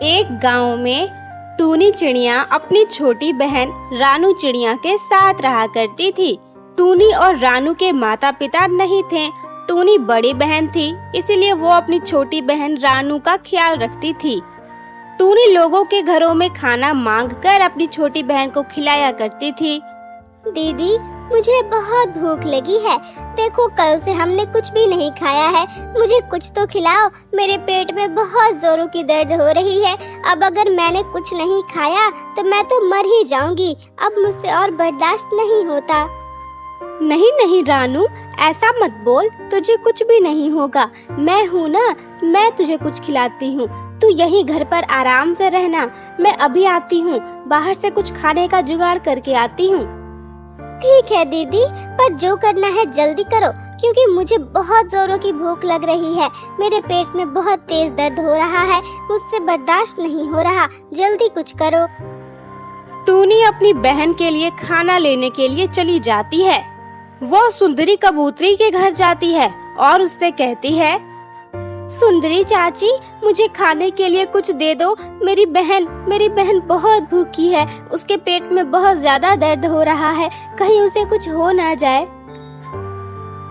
एक गांव में टूनी चिड़िया अपनी छोटी बहन रानू चिड़िया के साथ रहा करती थी। टूनी और रानू के माता पिता नहीं थे। टूनी बड़ी बहन थी, इसीलिए वो अपनी छोटी बहन रानू का ख्याल रखती थी। टूनी लोगों के घरों में खाना मांगकर अपनी छोटी बहन को खिलाया करती थी। दीदी, मुझे बहुत भूख लगी है। देखो, कल से हमने कुछ भी नहीं खाया है। मुझे कुछ तो खिलाओ। मेरे पेट में बहुत जोरों की दर्द हो रही है। अब अगर मैंने कुछ नहीं खाया तो मैं तो मर ही जाऊंगी। अब मुझसे और बर्दाश्त नहीं होता। नहीं नहीं रानू, ऐसा मत बोल, तुझे कुछ भी नहीं होगा। मैं हूँ ना, मैं तुझे कुछ खिलाती हूँ। तू यहीं घर पर आराम से रहना, मैं अभी आती हूँ। बाहर से कुछ खाने का जुगाड़ करके आती हूँ। ठीक है दीदी, पर जो करना है जल्दी करो, क्योंकि मुझे बहुत जोरों की भूख लग रही है। मेरे पेट में बहुत तेज दर्द हो रहा है, मुझसे बर्दाश्त नहीं हो रहा। जल्दी कुछ करो। टूनी अपनी बहन के लिए खाना लेने के लिए चली जाती है। वो सुंदरी कबूतरी के घर जाती है और उससे कहती है, सुंदरी चाची, मुझे खाने के लिए कुछ दे दो। मेरी बहन बहुत भूखी है। उसके पेट में बहुत ज्यादा दर्द हो रहा है, कहीं उसे कुछ हो ना जाए।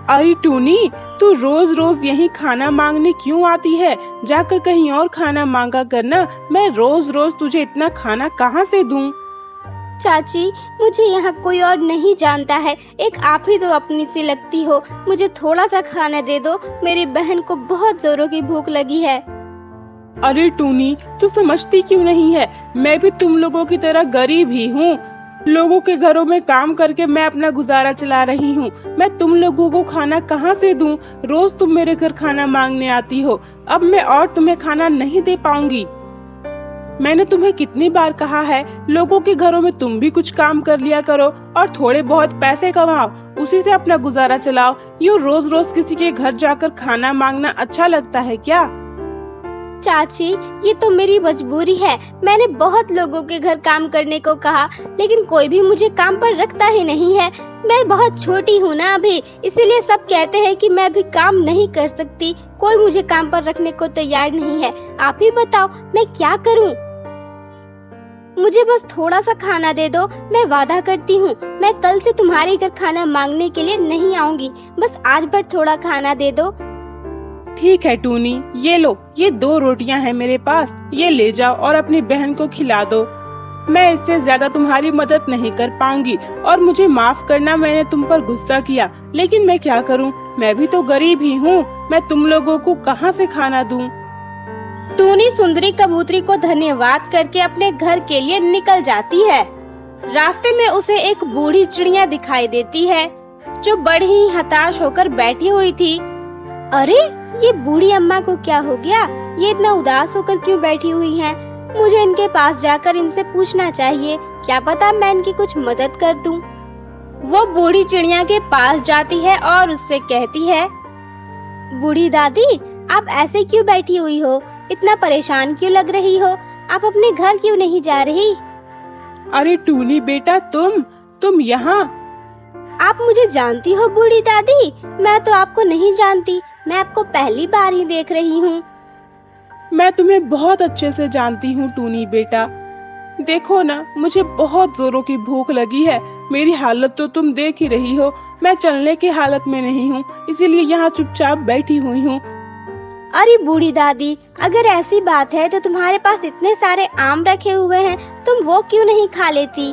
अरे टूनी, तू रोज रोज यहीं खाना मांगने क्यों आती है? जाकर कहीं और खाना मांगा करना। मैं रोज रोज तुझे इतना खाना कहाँ से दूं? चाची, मुझे यहाँ कोई और नहीं जानता है, एक आप ही तो अपनी सी लगती हो। मुझे थोड़ा सा खाना दे दो, मेरी बहन को बहुत जोरों की भूख लगी है। अरे टूनी, तू समझती क्यों नहीं है? मैं भी तुम लोगों की तरह गरीब ही हूँ। लोगों के घरों में काम करके मैं अपना गुजारा चला रही हूँ। मैं तुम लोगों को खाना कहाँ से दूं? रोज तुम मेरे घर खाना मांगने आती हो। अब मैं और तुम्हें खाना नहीं दे पाऊंगी। मैंने तुम्हें कितनी बार कहा है, लोगों के घरों में तुम भी कुछ काम कर लिया करो और थोड़े बहुत पैसे कमाओ, उसी से अपना गुजारा चलाओ। यूँ रोज रोज किसी के घर जाकर खाना मांगना अच्छा लगता है क्या? चाची, ये तो मेरी मजबूरी है। मैंने बहुत लोगों के घर काम करने को कहा, लेकिन कोई भी मुझे काम पर रखता ही नहीं है। मैं बहुत छोटी हूँ ना अभी, इसीलिए सब कहते हैं कि मैं भी काम नहीं कर सकती। कोई मुझे काम पर रखने को तैयार नहीं है। आप ही बताओ, मैं क्या करूँ? मुझे बस थोड़ा सा खाना दे दो। मैं वादा करती हूँ, मैं कल से तुम्हारे घर खाना मांगने के लिए नहीं आऊंगी। बस आज भर थोड़ा खाना दे दो। ठीक है टूनी, ये लो, ये 2 रोटियां हैं मेरे पास, ये ले जाओ और अपनी बहन को खिला दो। मैं इससे ज्यादा तुम्हारी मदद नहीं कर पाऊंगी और मुझे माफ करना, मैंने तुम पर गुस्सा किया, लेकिन मैं क्या करूं? मैं भी तो गरीब ही हूं। मैं तुम लोगों को कहां से खाना दूं? टूनी सुंदरी कबूतरी को धन्यवाद करके अपने घर के लिए निकल जाती है। रास्ते में उसे एक बूढ़ी चिड़िया दिखाई देती है, जो बड़ी ही हताश होकर बैठी हुई थी। अरे, ये बूढ़ी अम्मा को क्या हो गया? ये इतना उदास होकर क्यों बैठी हुई हैं? मुझे इनके पास जाकर इनसे पूछना चाहिए, क्या पता मैं इनकी कुछ मदद कर दूं। वो बूढ़ी चिड़िया के पास जाती है और उससे कहती है, बूढ़ी दादी, आप ऐसे क्यों बैठी हुई हो? इतना परेशान क्यों लग रही हो? आप अपने घर क्यों नहीं जा रही? अरे टूनी बेटा, तुम यहाँ? आप मुझे जानती हो बूढ़ी दादी? मैं तो आपको नहीं जानती, मैं आपको पहली बार ही देख रही हूँ। मैं तुम्हें बहुत अच्छे से जानती हूँ टूनी बेटा। देखो ना, मुझे बहुत जोरों की भूख लगी है। मेरी हालत तो तुम देख ही रही हो। मैं चलने की हालत में नहीं हूँ, इसीलिए यहाँ चुपचाप बैठी हुई हूँ। अरे बूढ़ी दादी, अगर ऐसी बात है तो तुम्हारे पास इतने सारे आम रखे हुए हैं, तुम वो क्यों नहीं खा लेती?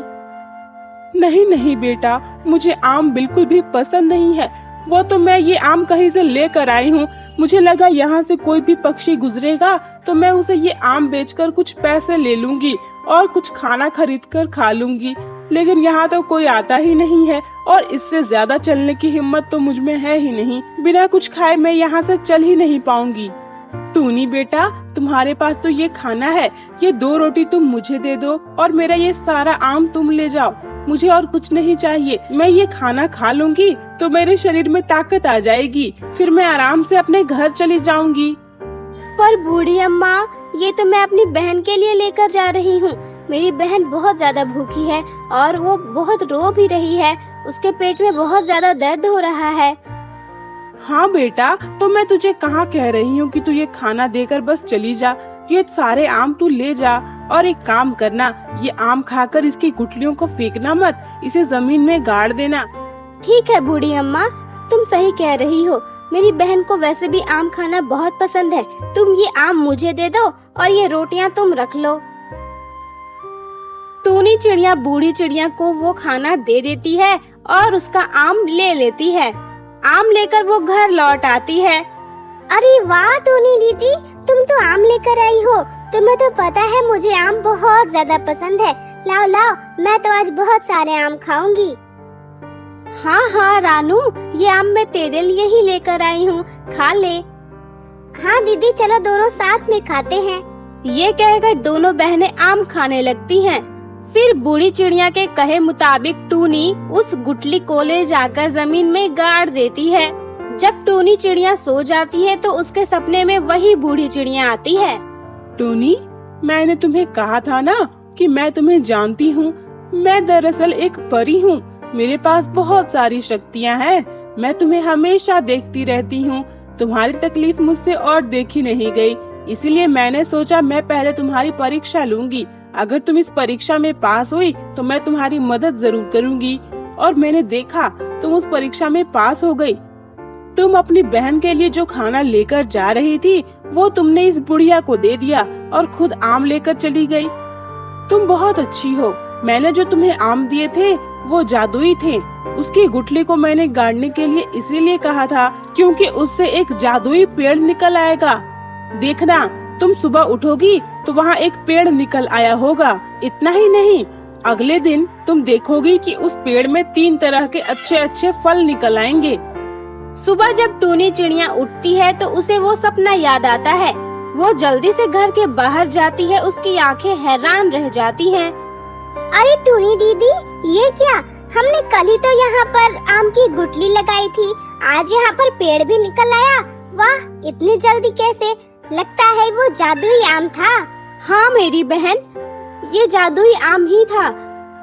नहीं बेटा, मुझे आम बिल्कुल भी पसंद नहीं है। वो तो मैं ये आम कहीं से लेकर आई हूँ। मुझे लगा यहाँ से कोई भी पक्षी गुजरेगा तो मैं उसे ये आम बेचकर कुछ पैसे ले लूंगी और कुछ खाना खरीद कर खा लूंगी, लेकिन यहाँ तो कोई आता ही नहीं है और इससे ज्यादा चलने की हिम्मत तो मुझ में है ही नहीं। बिना कुछ खाए मैं यहाँ से चल ही नहीं पाऊंगी। टूनी बेटा, तुम्हारे पास तो ये खाना है, ये 2 रोटी तुम मुझे दे दो और मेरा ये सारा आम तुम ले जाओ। मुझे और कुछ नहीं चाहिए। मैं ये खाना खा लूंगी तो मेरे शरीर में ताकत आ जाएगी, फिर मैं आराम से अपने घर चली जाऊंगी। पर बूढ़ी अम्मा, ये तो मैं अपनी बहन के लिए लेकर जा रही हूँ। मेरी बहन बहुत ज्यादा भूखी है और वो बहुत रो भी रही है। उसके पेट में बहुत ज्यादा दर्द हो रहा है। हाँ बेटा, तो मैं तुझे कहाँ कह रही हूँ कि तू ये खाना देकर बस चली जा। ये सारे आम तू ले जा और एक काम करना, ये आम खाकर इसकी गुठलियों को फेंकना मत, इसे जमीन में गाड़ देना। ठीक है बूढ़ी अम्मा, तुम सही कह रही हो। मेरी बहन को वैसे भी आम खाना बहुत पसंद है। तुम ये आम मुझे दे दो और ये रोटियां तुम रख लो। टूनी चिड़िया बूढ़ी चिड़िया को वो खाना दे देती है और उसका आम ले लेती है। आम लेकर वो घर लौट आती है। अरे वाह टूनी दीदी, तुम तो आम लेकर आई हो। तुम्हें तो पता है मुझे आम बहुत ज्यादा पसंद है। लाओ लाओ, मैं तो आज बहुत सारे आम खाऊंगी। हाँ हाँ रानू, ये आम मैं तेरे लिए ही लेकर आई हूँ, खा ले। हाँ दीदी, चलो दोनों साथ में खाते हैं। ये कहकर दोनों बहनें आम खाने लगती हैं। फिर बूढ़ी चिड़िया के कहे मुताबिक टूनी उस गुठली को ले जाकर जमीन में गाड़ देती है। जब टूनी चिड़िया सो जाती है तो उसके सपने में वही बूढ़ी चिड़िया आती है। टूनी, मैंने तुम्हें कहा था ना कि मैं तुम्हें जानती हूँ। मैं दरअसल एक परी हूँ, मेरे पास बहुत सारी शक्तियाँ हैं। मैं तुम्हें हमेशा देखती रहती हूँ। तुम्हारी तकलीफ मुझसे और देखी नहीं गई, इसीलिए मैंने सोचा मैं पहले तुम्हारी परीक्षा लूंगी। अगर तुम इस परीक्षा में पास हुई तो मैं तुम्हारी मदद जरूर करूंगी। और मैंने देखा तुम उस परीक्षा में पास हो गई। तुम अपनी बहन के लिए जो खाना लेकर जा रही थी वो तुमने इस बुढ़िया को दे दिया और खुद आम लेकर चली गई। तुम बहुत अच्छी हो। मैंने जो तुम्हें आम दिए थे वो जादुई थे। उसकी गुठली को मैंने गाड़ने के लिए इसीलिए कहा था क्योंकि उससे एक जादुई पेड़ निकल आएगा। देखना, तुम सुबह उठोगी तो वहाँ एक पेड़ निकल आया होगा। इतना ही नहीं, अगले दिन तुम देखोगी कि उस पेड़ में 3 तरह के अच्छे अच्छे फल निकल आएंगे। सुबह जब टूनी चिड़िया उठती है तो उसे वो सपना याद आता है। वो जल्दी से घर के बाहर जाती है। उसकी आंखें हैरान रह जाती हैं। अरे टूनी दीदी, ये क्या? हमने कल ही तो यहाँ पर आम की गुठली लगाई थी, आज यहाँ पर पेड़ भी निकल आया। वाह, इतनी जल्दी कैसे? लगता है वो जादुई आम था। हाँ मेरी बहन, ये जादुई आम ही था।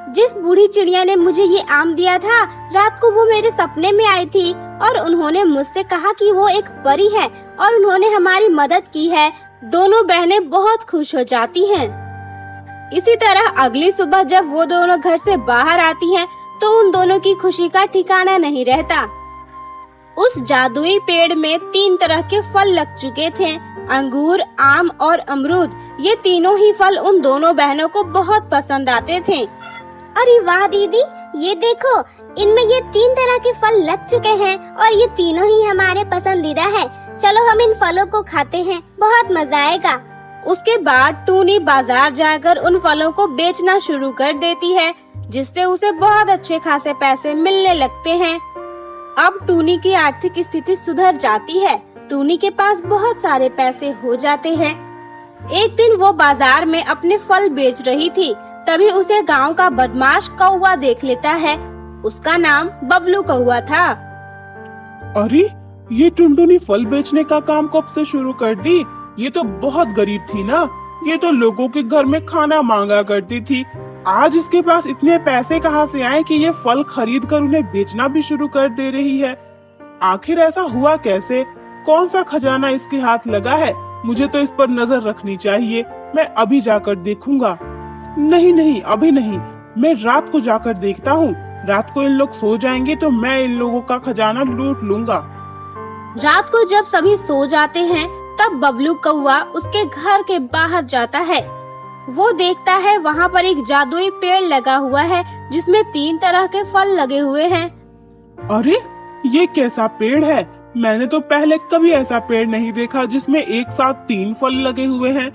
जिस बूढ़ी चिड़िया ने मुझे ये आम दिया था, रात को वो मेरे सपने में आई थी और उन्होंने मुझसे कहा कि वो एक परी है और उन्होंने हमारी मदद की है। दोनों बहनें बहुत खुश हो जाती हैं। इसी तरह अगली सुबह जब वो दोनों घर से बाहर आती हैं, तो उन दोनों की खुशी का ठिकाना नहीं रहता। उस जादुई पेड़ में 3 तरह के फल लग चुके थे, अंगूर, आम और अमरूद। ये तीनों ही फल उन दोनों बहनों को बहुत पसंद आते थे। अरे वाह दीदी, ये देखो, इनमें ये 3 तरह के फल लग चुके हैं और ये तीनों ही हमारे पसंदीदा है। चलो हम इन फलों को खाते हैं, बहुत मजा आएगा। उसके बाद टूनी बाजार जाकर उन फलों को बेचना शुरू कर देती है, जिससे उसे बहुत अच्छे खासे पैसे मिलने लगते हैं। अब टूनी की आर्थिक स्थिति सुधर जाती है। टूनी के पास बहुत सारे पैसे हो जाते हैं। एक दिन वो बाजार में अपने फल बेच रही थी, तभी उसे गांव का बदमाश कौवा देख लेता है। उसका नाम बबलू कौवा था। अरे, ये टुनटुनी फल बेचने का काम कब से शुरू कर दी? ये तो बहुत गरीब थी ना। ये तो लोगों के घर में खाना मांगा करती थी। आज इसके पास इतने पैसे कहाँ से आए कि ये फल खरीद कर उन्हें बेचना भी शुरू कर दे रही है? आखिर ऐसा हुआ कैसे? कौन सा खजाना इसके हाथ लगा है? मुझे तो इस पर नजर रखनी चाहिए। मैं अभी जाकर देखूंगा। नहीं, अभी नहीं, मैं रात को जाकर देखता हूँ। रात को इन लोग सो जाएंगे तो मैं इन लोगों का खजाना लूट लूंगा। रात को जब सभी सो जाते हैं, तब बबलू कौवा उसके घर के बाहर जाता है। वो देखता है वहाँ पर एक जादुई पेड़ लगा हुआ है, जिसमें 3 तरह के फल लगे हुए हैं। अरे, ये कैसा पेड़ है? मैंने तो पहले कभी ऐसा पेड़ नहीं देखा जिसमें एक साथ 3 फल लगे हुए हैं।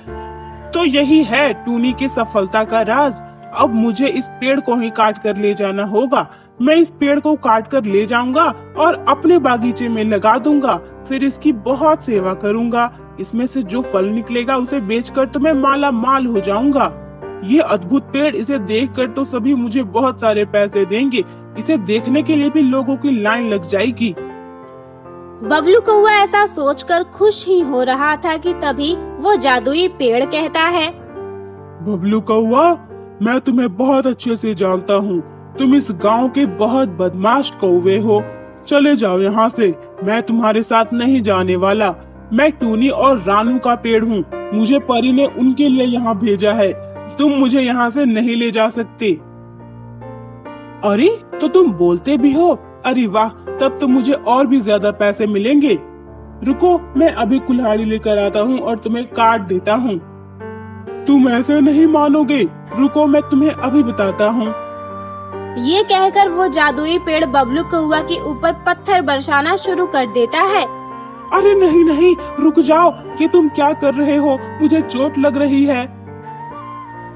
तो यही है टूनी की सफलता का राज। अब मुझे इस पेड़ को ही काट कर ले जाना होगा। मैं इस पेड़ को काट कर ले जाऊंगा और अपने बागीचे में लगा दूंगा। फिर इसकी बहुत सेवा करूंगा। इसमें से जो फल निकलेगा उसे बेचकर तो मैं माला माल हो जाऊंगा। ये अद्भुत पेड़, इसे देखकर तो सभी मुझे बहुत सारे पैसे देंगे। इसे देखने के लिए भी लोगों की लाइन लग जाएगी। बबलू कौवा ऐसा सोचकर खुश ही हो रहा था कि तभी वो जादुई पेड़ कहता है, बबलू कौवा, मैं तुम्हें बहुत अच्छे से जानता हूँ। तुम इस गांव के बहुत बदमाश कौवे हो। चले जाओ यहाँ से, मैं तुम्हारे साथ नहीं जाने वाला। मैं टूनी और रानू का पेड़ हूँ। मुझे परी ने उनके लिए यहाँ भेजा है। तुम मुझे यहाँ से नहीं ले जा सकते। अरे तो तुम बोलते भी हो। अरे वाह, तब तो मुझे और भी ज्यादा पैसे मिलेंगे। रुको, मैं अभी कुल्हाड़ी लेकर आता हूँ और तुम्हें काट देता हूँ। तुम ऐसे नहीं मानोगे। रुको, मैं तुम्हें अभी बताता हूँ। ये कहकर वो जादुई पेड़ बबलू कौवा के ऊपर पत्थर बरसाना शुरू कर देता है। अरे नहीं नहीं, रुक जाओ। ये तुम क्या कर रहे हो? मुझे चोट लग रही है।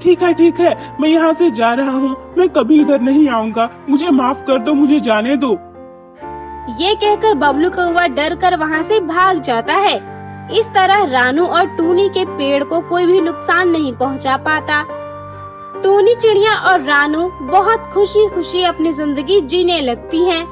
ठीक है, मैं यहाँ से जा रहा हूँ। मैं कभी इधर नहीं आऊँगा। मुझे माफ कर दो, मुझे जाने दो। ये कहकर बबलू कौवा डर कर वहाँ से भाग जाता है। इस तरह रानू और टूनी के पेड़ को कोई भी नुकसान नहीं पहुँचा पाता। टूनी चिड़िया और रानू बहुत खुशी खुशी अपनी जिंदगी जीने लगती हैं।